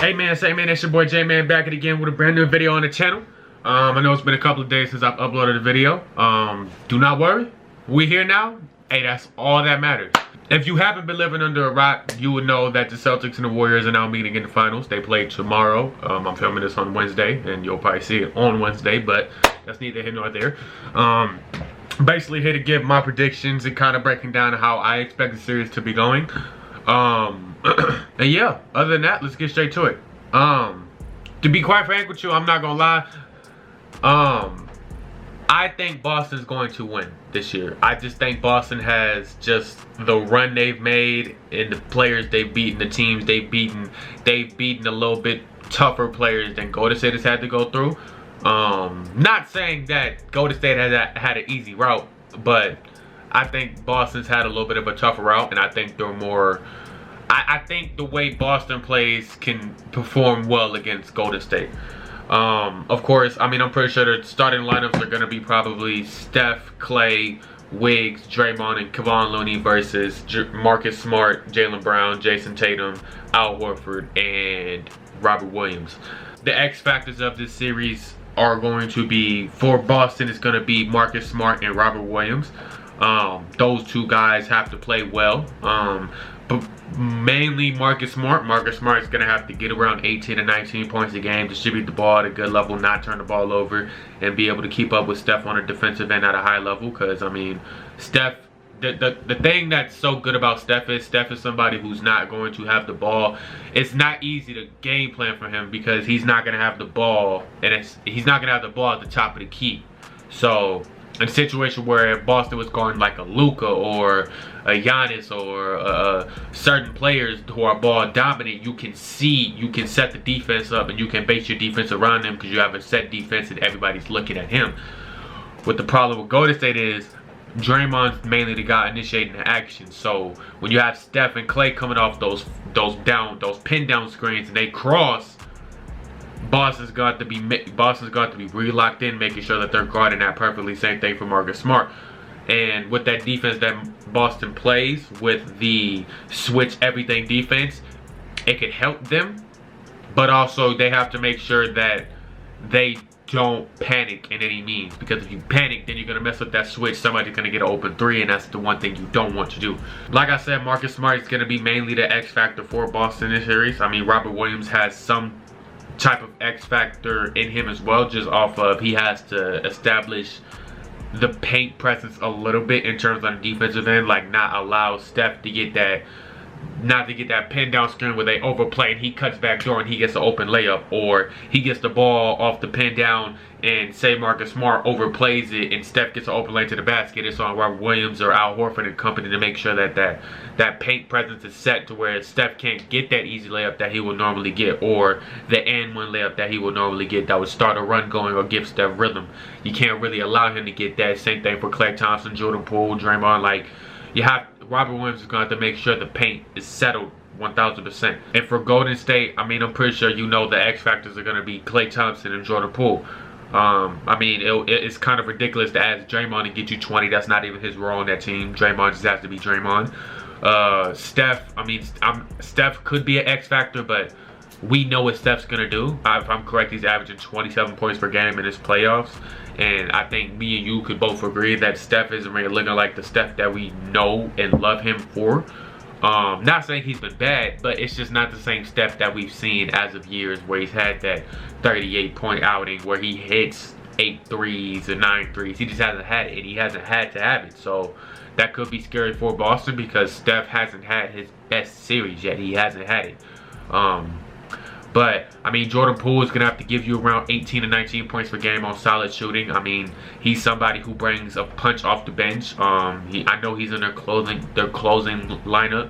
Hey man, it's your boy J-Man back again with a brand new video on the channel. I know it's been a couple of days since I've uploaded a video. Do not worry, we here now. Hey, that's all that matters. If you haven't been living under a rock, you would know that the Celtics and the Warriors are now meeting in the finals. They play tomorrow. I'm filming this on Wednesday, and you'll probably see it on Wednesday, but that's neither here nor there. Basically here to give my predictions and kind of breaking down how I expect the series to be going. And yeah, other than that, let's get straight to it. To be quite frank with you, I'm not gonna lie. I think Boston's going to win this year. I just think Boston has just the run they've made and the players they've beaten, the teams they've beaten. They've beaten a little bit tougher players than Golden State has had to go through. Not saying that Golden State has had an easy route, but I think Boston's had a little bit of a tougher route, and I think they're more... I think the way Boston plays can perform well against Golden State. Of course, I mean, I'm pretty sure the starting lineups are going to be probably Steph, Clay, Wiggs, Draymond, and Kevon Looney versus Marcus Smart, Jaylen Brown, Jason Tatum, Al Horford, and Robert Williams. The X factors of this series are going to be, for Boston, it's going to be Marcus Smart and Robert Williams. Those two guys have to play well. But mainly Marcus Smart. Marcus Smart is going to have to get around 18 to 19 points a game, distribute the ball at a good level, not turn the ball over, and be able to keep up with Steph on a defensive end at a high level. Because, I mean, Steph, the thing that's so good about Steph is somebody who's not going to have the ball. It's not easy to game plan for him because he's not going to have the ball, and he's not going to have the ball at the top of the key. So, in a situation where if Boston was going like a Luka or a Giannis or certain players who are ball dominant, you can set the defense up and you can base your defense around them because you have a set defense and everybody's looking at him. What the problem with Golden State is, Draymond's mainly the guy initiating the action. So when you have Steph and Clay coming off those pin down screens and they cross, Boston's got to be really locked in, making sure that they're guarding that perfectly. Same thing for Marcus Smart. And with that defense that Boston plays, with the switch everything defense, it could help them. But also they have to make sure that they don't panic in any means. Because if you panic, then you're going to mess up that switch. Somebody's going to get an open three, and that's the one thing you don't want to do. Like I said, Marcus Smart is going to be mainly the X factor for Boston this series. I mean, Robert Williams has some type of X factor in him as well, just off of he has to establish the paint presence a little bit in terms of the defensive end, like not allow Steph to get that, not to get that pin down screen where they overplay and he cuts back door and he gets an open layup, or he gets the ball off the pin down and say Marcus Smart overplays it and Steph gets an open lane to the basket. It's on Robert Williams or Al Horford and company to make sure that paint presence is set to where Steph can't get that easy layup that he would normally get, or the and one layup that he would normally get that would start a run going or give Steph rhythm. You can't really allow him to get that. Same thing for Klay Thompson, Jordan Poole, Draymond. Like, Robert Williams is going to have to make sure the paint is settled 1000%. And for Golden State, I mean, I'm pretty sure you know the X factors are going to be Klay Thompson and Jordan Poole. I mean, it's kind of ridiculous to ask Draymond to get you 20. That's not even his role on that team. Draymond just has to be Draymond. Steph, I mean, Steph could be an X factor, but we know what Steph's going to do. If I'm correct, he's averaging 27 points per game in his playoffs. And I think me and you could both agree that Steph isn't really looking like the Steph that we know and love him for. Not saying he's been bad, but it's just not the same Steph that we've seen as of years, where he's had that 38-point outing where he hits 8 threes and 9 threes. He just hasn't had it, and he hasn't had to have it. So that could be scary for Boston because Steph hasn't had his best series yet. He hasn't had it. But, I mean, Jordan Poole is going to have to give you around 18 to 19 points per game on solid shooting. I mean, he's somebody who brings a punch off the bench. I know he's in their closing lineup.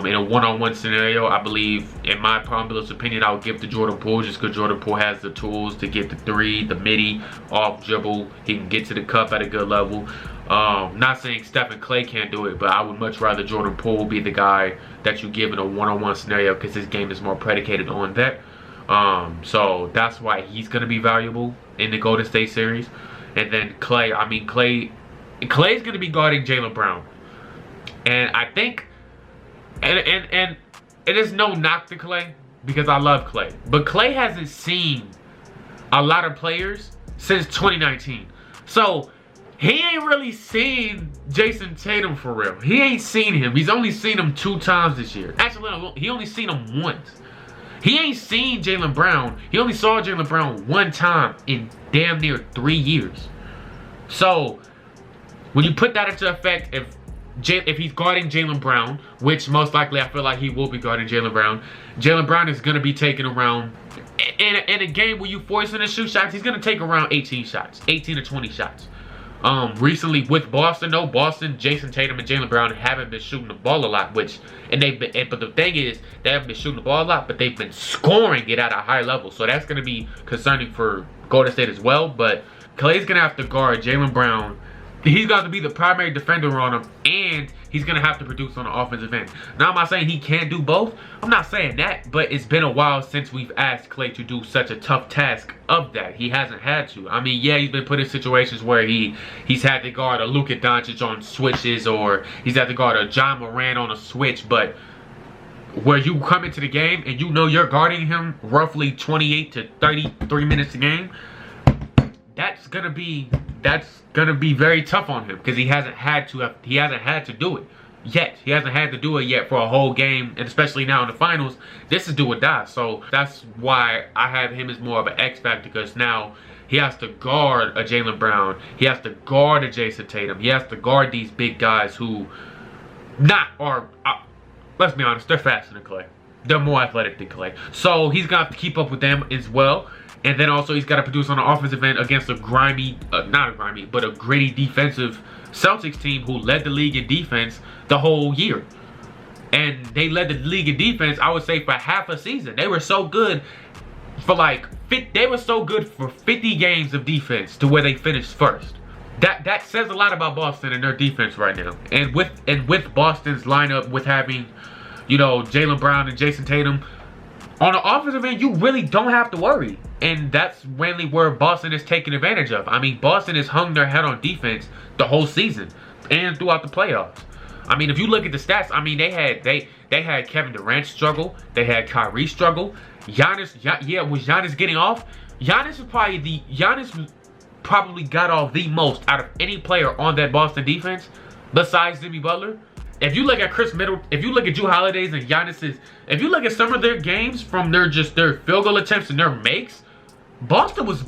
In a one-on-one scenario, I believe, in my humblest opinion, I would give to Jordan Poole just because Jordan Poole has the tools to get the three, the midi, off dribble. He can get to the cup at a good level. Not saying Steph and Clay can't do it, but I would much rather Jordan Poole be the guy that you give in a one-on-one scenario because his game is more predicated on that. So that's why he's going to be valuable in the Golden State series. And then Clay, I mean, Clay's going to be guarding Jaylen Brown. And I think, and it is no knock to Clay, because I love Clay. But Clay hasn't seen a lot of players since 2019. So he ain't really seen Jason Tatum for real. He ain't seen him. He's only seen him 2 times this year. Actually, he only seen him once. He ain't seen Jaylen Brown. He only saw Jaylen Brown 1 time in damn near 3 years. So when you put that into effect, if he's guarding Jaylen Brown, which most likely I feel like he will be guarding Jaylen Brown is going to be taking around, in a game where you force him to shoot shots, he's going to take around 18 shots, 18 to 20 shots. Recently with Boston, though, Jason Tatum and Jaylen Brown haven't been shooting the ball a lot, but the thing is, they haven't been shooting the ball a lot, but they've been scoring it at a high level. So that's going to be concerning for Golden State as well. But Clay's going to have to guard Jaylen Brown. He's got to be the primary defender on him, and he's going to have to produce on the offensive end. Now, I'm not saying he can't do both. I'm not saying that, but it's been a while since we've asked Clay to do such a tough task of that. He hasn't had to. I mean, yeah, he's been put in situations where he's had to guard a Luka Doncic on switches, or he's had to guard a John Moran on a switch, but where you come into the game and you know you're guarding him roughly 28 to 33 minutes a game, that's gonna be very tough on him, because he hasn't had to do it yet. He hasn't had to do it yet for a whole game, and especially now in the finals, this is do or die. So that's why I have him as more of an X factor, because now he has to guard a Jaylen Brown, he has to guard a Jason Tatum, he has to guard these big guys who let's be honest, they're faster than Clay. They're more athletic than Clay. So he's gonna have to keep up with them as well. And then also he's got to produce on the offensive end against a but a gritty defensive Celtics team who led the league in defense the whole year. And they led the league in defense, I would say, for half a season. They were so good for for 50 games of defense to where they finished first. That says a lot about Boston and their defense right now. And with Boston's lineup, with having, Jaylen Brown and Jason Tatum, on the offensive end, you really don't have to worry. And that's mainly where Boston is taking advantage of. I mean, Boston has hung their head on defense the whole season and throughout the playoffs. I mean, if you look at the stats, I mean, they had Kevin Durant struggle. They had Kyrie struggle. Was Giannis getting off? Giannis probably got off the most out of any player on that Boston defense besides Jimmy Butler. If you look at Chris Middleton, if you look at Drew Holiday's and Giannis's, if you look at some of their games from their field goal attempts and their makes, Boston was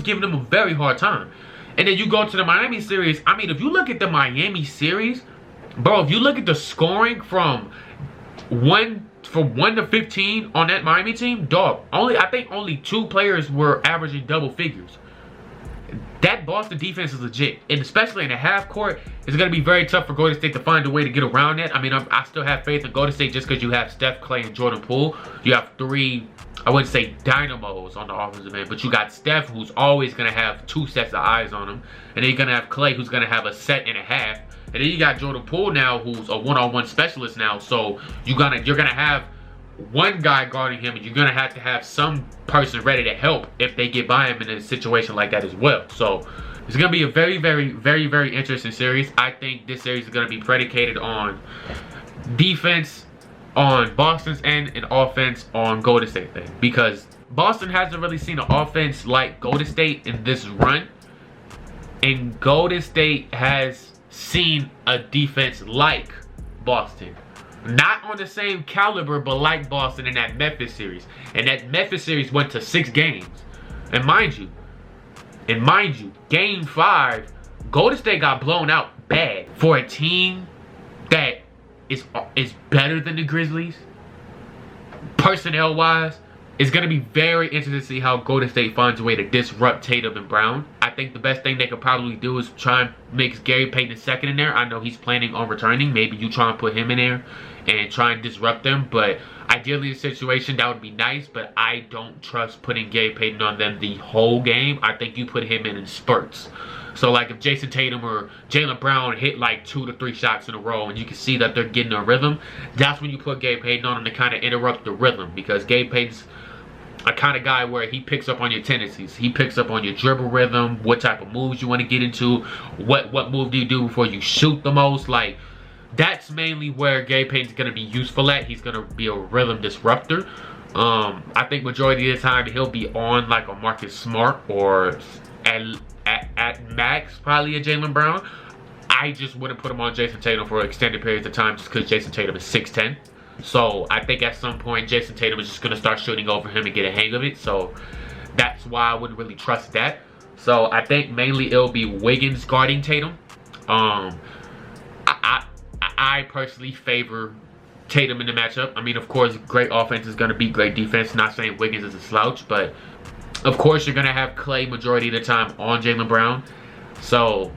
giving them a very hard time. And then you go to the Miami series. I mean, if you look at the Miami series, bro, if you look at the scoring from 1 to 15 on that Miami team, dog, I think only 2 players were averaging double figures. That Boston defense is legit, and especially in the half court, it's going to be very tough for Golden State to find a way to get around that. I mean, I still have faith in Golden State just because you have Steph, Clay, and Jordan Poole. You have 3, I wouldn't say dynamos on the offensive end, but you got Steph, who's always going to have 2 sets of eyes on him, and then you're going to have Clay, who's going to have a set and a half, and then you got Jordan Poole now, who's a one-on-one specialist now. So you're gonna have one guy guarding him, and you're gonna have to have some person ready to help if they get by him in a situation like that as well. So it's gonna be a very, very, very, very interesting series. I think this series is gonna be predicated on defense on Boston's end and offense on Golden State thing, because Boston hasn't really seen an offense like Golden State in this run, and Golden State has seen a defense like Boston. Not on the same caliber, but like Boston in that Memphis series. And that Memphis series went to 6 games. And mind you, Game 5, Golden State got blown out bad for a team that is better than the Grizzlies, personnel-wise. It's going to be very interesting to see how Golden State finds a way to disrupt Tatum and Brown. I think the best thing they could probably do is try and make Gary Payton II in there. I know he's planning on returning. Maybe you try and put him in there and try and disrupt them. But ideally in a situation, that would be nice. But I don't trust putting Gary Payton on them the whole game. I think you put him in spurts. So like if Jason Tatum or Jaylen Brown hit like 2 to 3 shots in a row and you can see that they're getting a rhythm, that's when you put Gary Payton on them to kind of interrupt the rhythm. Because Gary Payton's a kind of guy where he picks up on your tendencies. He picks up on your dribble rhythm, what type of moves you want to get into, what move do you do before you shoot the most. Like, that's mainly where Gary Payton's going to be useful at. He's going to be a rhythm disruptor. I think majority of the time he'll be on like a Marcus Smart or at max probably a Jaylen Brown. I just wouldn't put him on Jason Tatum for extended periods of time just because Jason Tatum is 6'10". So I think at some point Jason Tatum is just going to start shooting over him and get a hang of it. So that's why I wouldn't really trust that. So I think mainly it'll be Wiggins guarding Tatum. I personally favor Tatum in the matchup. I mean, of course, great offense is going to beat great defense. Not saying Wiggins is a slouch, but of course you're going to have Clay majority of the time on Jaylen Brown. So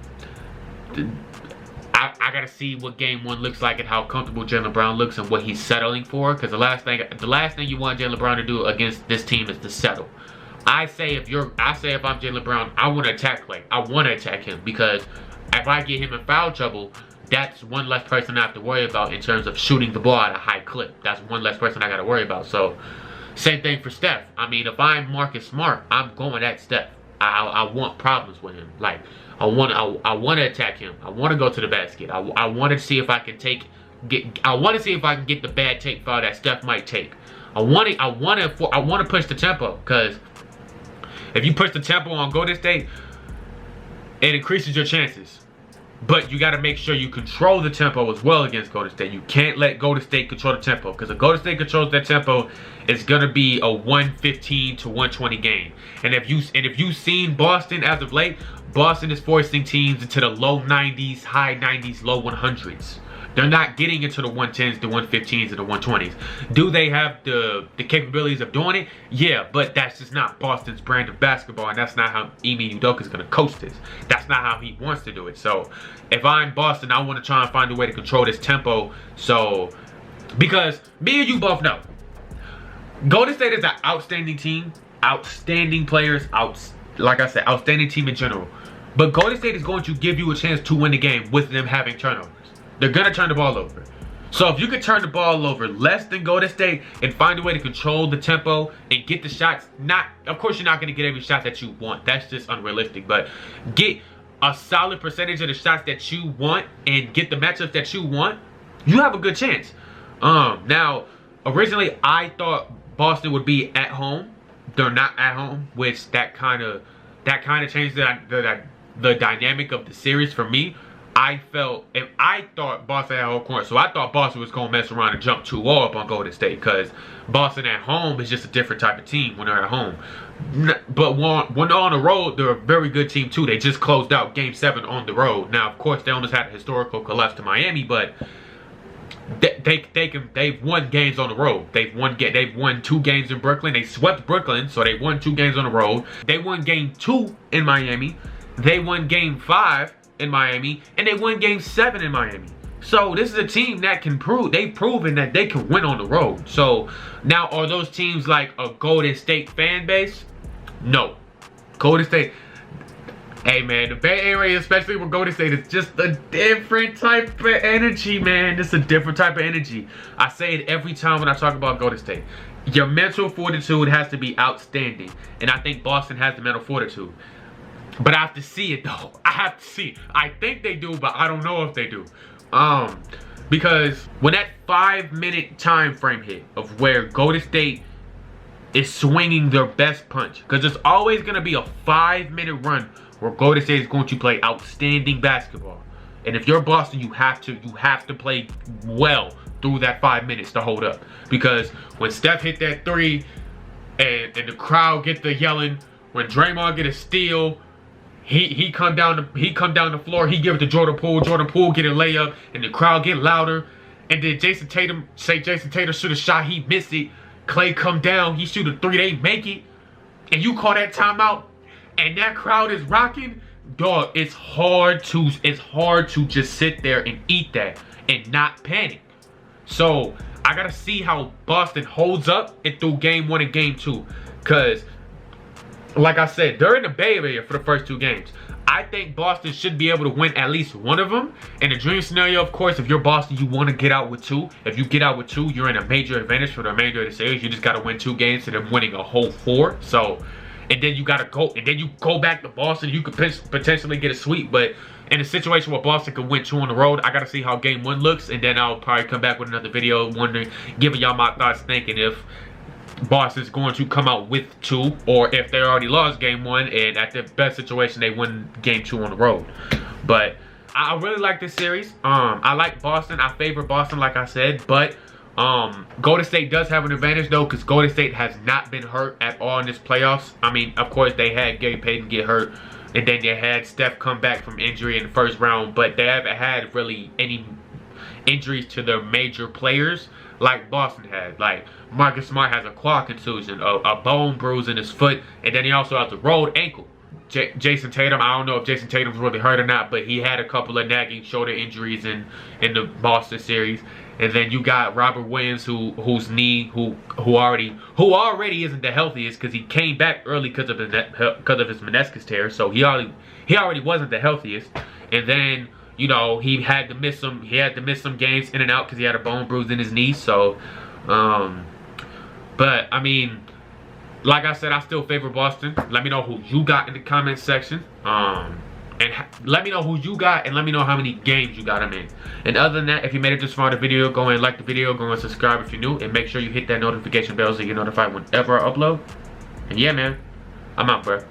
I got to see what game one looks like and how comfortable Jaylen Brown looks and what he's settling for. Because the last thing you want Jaylen Brown to do against this team is to settle. I say if I'm Jaylen Brown, I want to attack Clay. I want to attack him because if I get him in foul trouble, that's one less person I have to worry about in terms of shooting the ball at a high clip. That's one less person I got to worry about. So, same thing for Steph. I mean, if I'm Marcus Smart, I'm going at Steph. I want problems with him. Like, I want to attack him. I want to go to the basket. I want to see if I can get the bad take foul that Steph might take. I want to push the tempo because if you push the tempo on Golden State, it increases your chances. But you got to make sure you control the tempo as well against Golden State. You can't let Golden State control the tempo because if Golden State controls that tempo, it's gonna be a 115 to 120 game. And if you've seen Boston as of late, Boston is forcing teams into the low 90s, high 90s, low 100s. They're not getting into the 110s, the 115s, and the 120s. Do they have the capabilities of doing it? Yeah, but that's just not Boston's brand of basketball, and that's not how Ime Udoka is going to coach this. That's not how he wants to do it. So, if I'm Boston, I want to try and find a way to control this tempo. So, because me and you both know, Golden State is an outstanding team, outstanding players, like I said, outstanding team in general. But Golden State is going to give you a chance to win the game with them having turnovers. They're going to turn the ball over. So if you can turn the ball over less than Golden State and find a way to control the tempo and get the shots, of course you're not going to get every shot that you want. That's just unrealistic. But get a solid percentage of the shots that you want and get the matchups that you want, you have a good chance. Now, originally I thought Boston would be at home. They're not at home, which that kind of changed the dynamic of the series for me. I thought Boston had home court, so I thought Boston was going to mess around and jump 2-0 up on Golden State because Boston at home is just a different type of team when they're at home. But when they're on the road, they're a very good team too. They just closed out Game 7 on the road. Now, of course, they almost had a historical collapse to Miami, but they've won games on the road. They've won 2 games in Brooklyn. They swept Brooklyn, so they won 2 games on the road. They won Game 2 in Miami. They won Game 5 in Miami, and they won Game 7 in Miami. So this is a team that they've proven that they can win on the road. So now, are those teams like a Golden State fan base? No. Golden State, hey man, the Bay Area, especially with Golden State, is just a different type of energy, man. It's a different type of energy. I say it every time when I talk about Golden State. Your mental fortitude has to be outstanding, and I think Boston has the mental fortitude. But I have to see it though. I have to see it. I think they do, but I don't know if they do. Because when that 5-minute time frame hit of where Golden State is swinging their best punch, because there's always going to be a 5-minute run where Golden State is going to play outstanding basketball. And if you're Boston, you have to play well through that 5 minutes to hold up. Because when Steph hit that 3 and the crowd get the yelling, when Draymond get a steal, He come down the floor. He give it to Jordan Poole. Jordan Poole get a layup, and the crowd get louder. And then Jason Tatum shoot a shot. He missed it. Clay come down. He shoot a 3. They make it, and you call that timeout, and that crowd is rocking. Dog, it's hard to just sit there and eat that and not panic. So I gotta see how Boston holds up and through Game 1 and Game 2, cause, like I said, they're in the Bay Area for the first 2 games. I think Boston should be able to win at least one of them. In the dream scenario, of course, if you're Boston, you want to get out with 2. If you get out with 2, you're in a major advantage for the remainder of the series. You just got to win 2 games instead of winning a whole 4. So, and then you got to go, and then you go back to Boston. You could potentially get a sweep. But in a situation where Boston could win 2 on the road, I got to see how Game 1 looks. And then I'll probably come back with another video giving y'all my thoughts, thinking if Boston's going to come out with 2, or if they already lost game 1, and at the best situation they win game 2 on the road. But I really like this series. I like Boston. I favor Boston, like I said, but Golden State does have an advantage though, because Golden State has not been hurt at all in this playoffs. I mean, of course they had Gary Payton get hurt, and then they had Steph come back from injury in the first round, but they haven't had really any injuries to their major players like Boston had. Like Marcus Smart has a quad contusion, a bone bruise in his foot, and then he also has a rolled ankle. Jason Tatum, I don't know if Jason Tatum's really hurt or not, but he had a couple of nagging shoulder injuries in the Boston series. And then you got Robert Williams, whose knee, who already isn't the healthiest, because he came back early because of his meniscus tear, so he already wasn't the healthiest. And then, you know, he had to miss some games in and out because he had a bone bruise in his knee. So, but I mean, like I said, I still favor Boston. Let me know who you got in the comment section. And let me know who you got, and let me know how many games you got them in. And other than that, if you made it this far in the video, go and like the video, go and subscribe if you're new, and make sure you hit that notification bell so you get notified whenever I upload. And yeah, man, I'm out, bro.